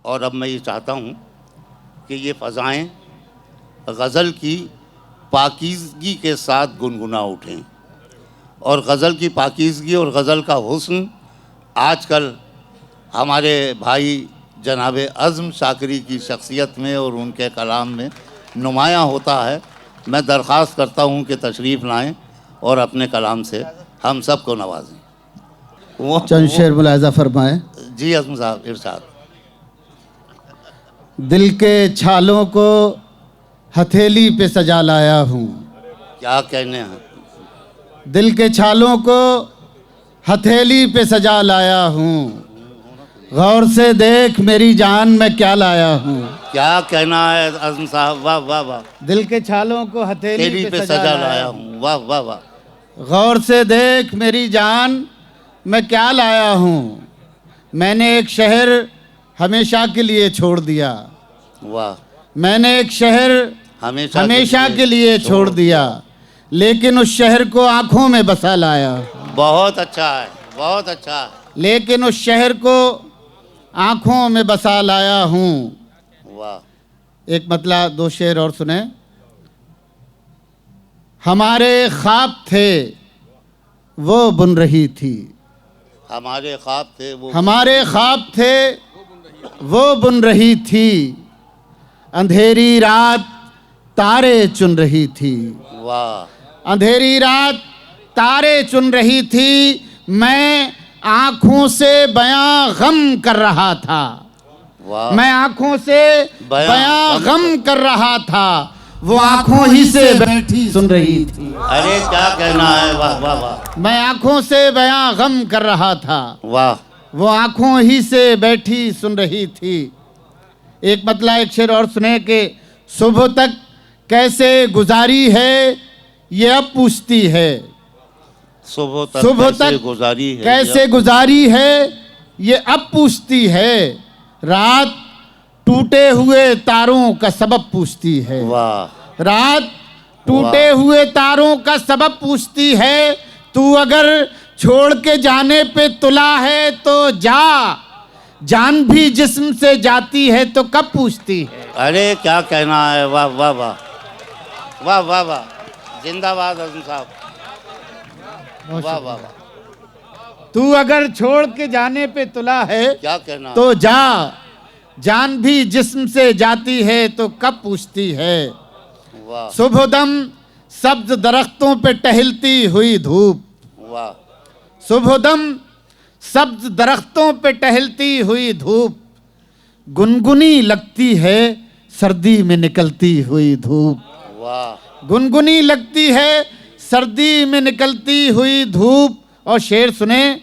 और अब मैं ये चाहता हूँ कि ये फ़ज़ाएँ गज़ल की पाकीज़गी के साथ गुनगुना उठें, और गज़ल की पाकीज़गी और गज़ल का हुस्न आजकल हमारे भाई जनाब अज़्म शाकिरी की शख्सियत में और उनके कलाम में नुमायाँ होता है। मैं दरख्वास्त करता हूँ कि तशरीफ़ लाएँ और अपने कलाम से हम सब को नवाजें। चंद शेर मुलाहिज़ा फरमाएँ। जी अज़्म साहब, इरशाद। दिल के छालों को हथेली पे सजा लाया हूँ। क्या कहने हैं। दिल के छालों को हथेली पे सजा लाया हूँ। गौर से देख मेरी जान मैं क्या लाया हूँ। क्या कहना है अज़्म साहब, वाह वाह वाह। दिल के छालों को हथेली पे सजा लाया हूँ, वाह वाह वाह। गौर से देख मेरी जान मैं क्या लाया हूँ। मैंने एक शहर हमेशा के लिए छोड़ दिया। वाह। मैंने एक शहर हमेशा के लिए छोड़ दिया, लेकिन उस शहर को आंखों में बसा लाया। बहुत अच्छा है, बहुत अच्छा है। लेकिन उस शहर को आंखों में बसा लाया हूँ। वाह। एक मतला दो शेर और सुने। हमारे ख्वाब थे वो बुन रही थी। हमारे ख्वाब थे वो, हमारे ख्वाब थे वो बुन रही थी। अंधेरी रात तारे चुन रही थी। वाह। अंधेरी रात तारे चुन रही थी। मैं आंखों से बयां गम कर रहा था। वाह। मैं आंखों से बयां गम कर रहा था। वो आंखों ही से बैठी सुन रही थी। अरे क्या कहना है, वाह वाह वाह। मैं आंखों से बयां गम कर रहा था। वाह। वो आंखों ही से बैठी सुन रही थी। एक मतला एक शेर और सुने कि सुबह तक कैसे गुजारी है ये अब पूछती है। सुबह तक गुजारी है, कैसे गुजारी है ये अब पूछती है। रात टूटे हुए तारों का सबब पूछती है। वाह। रात टूटे हुए तारों का सबब पूछती है। तू अगर छोड़ के जाने पे तुला है तो जा, जान भी जिस्म से जाती है तो कब पूछती है। अरे क्या कहना है, वाह वाह वाह, वाह वाह वाह। जिंदाबाद अज़्म साहब, वाह वाह वाह। तू अगर छोड़ के जाने पे तुला है क्या कहना तो जा, जान भी जिस्म से जाती है तो कब पूछती है। वाह। सुबह दम सब्ज दरख्तों पे टहलती हुई धूप। वाह। सुबह दम सब्ज दरख्तों पे टहलती हुई धूप गुनगुनी लगती है सर्दी में निकलती हुई धूप। वाह। गुनगुनी लगती है सर्दी में निकलती हुई धूप। और शेर सुने।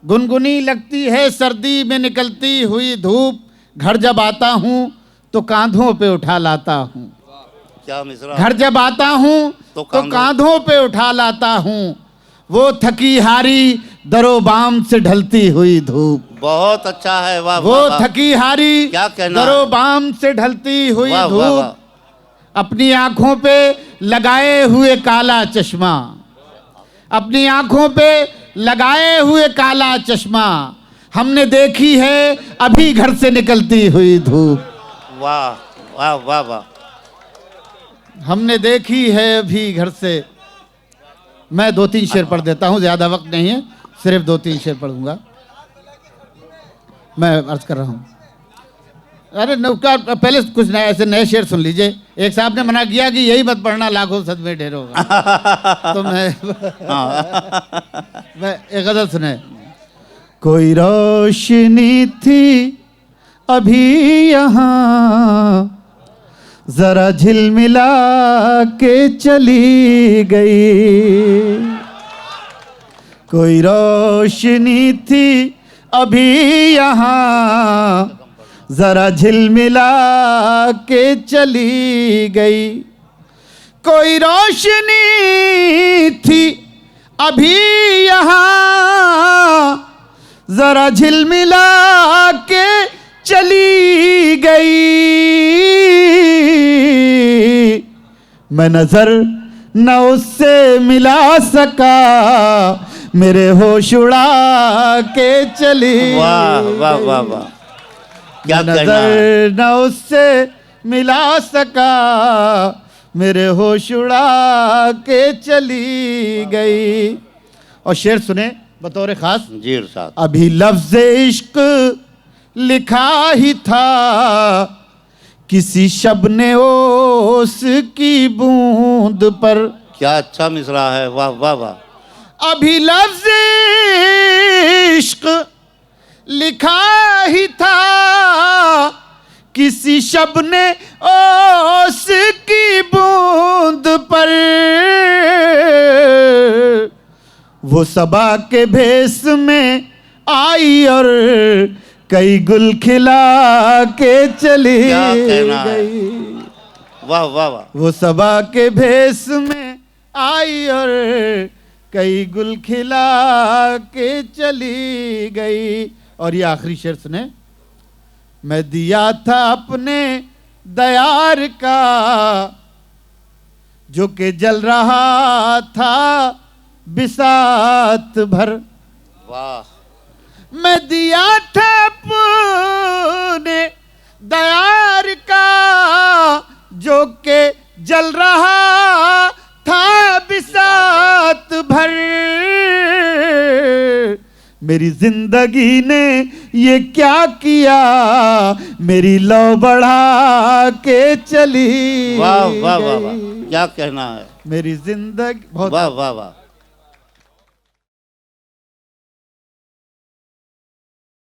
गुनगुनी लगती है सर्दी में निकलती हुई धूप। घर जब आता हूँ तो कांधों पे उठा लाता हूँ। क्या मिसरा। घर जब आता हूँ तो कांधों पे उठा लाता हूँ। वो थकी हारी दरो बाम से ढलती हुई धूप। बहुत अच्छा है, वाह। वो थकी हारी क्या कहना, दरो बाम से ढलती हुई वाह, धूप। वाह, वाह। अपनी आंखों पे लगाए हुए काला चश्मा। अपनी आंखों पे लगाए हुए काला चश्मा। हमने देखी है अभी घर से निकलती हुई धूप। वाह वाह वाह वाह। हमने देखी है अभी घर से। मैं दो तीन शेर पढ़ देता हूँ, ज्यादा वक्त नहीं है, सिर्फ दो तीन शेर पढ़ूंगा। मैं अर्ज कर रहा हूँ। अरे नौका पहले कुछ नए ऐसे नए शेर सुन लीजिए। एक साहब ने मना किया कि यही मत पढ़ना, लाखों सदमे ढेर होगा। तो मैं एक गजल सुने। कोई रोशनी थी अभी यहाँ जरा झिलमिला के चली गई। कोई रोशनी थी अभी यहाँ जरा झिलमिला के चली गई। कोई रोशनी थी अभी यहाँ जरा झिलमिला के चली गई। मैं नजर न उससे मिला सका, मेरे होश उड़ा के चली। वाह वाह वाह वाह। क्या कहना है? नजर न उससे मिला सका, मेरे होश उड़ा के चली गई। और शेर सुने बतौर खास। जी इरशाद। अभी लफ्ज इश्क लिखा ही था, किसी शब ने ओस की बूंद पर। क्या अच्छा मिसरा है, वाह वाह वाह। अभी लफ्ज इश्क लिखा ही था, किसी शब ने ओस की बूंद पर। वो सबा के भेस में आई और कई गुल खिला के चली क्या कहना है? गई। वाह वाह वाह। वो सबा के भेस में आई और कई गुल खिला के चली गई। और ये आखिरी शेर सुने। मैं दिया था अपने दयार का, जो कि जल रहा था बिसात भर। वाह। मैं दिया था अपने दयार का, जो के जल रहा था बिसात भर। मेरी जिंदगी ने ये क्या किया, मेरी लौ बढ़ा के चली वाह वाह वाह वाह। गई। क्या कहना है? मेरी जिंदगी बहुत वाह वाह वाह।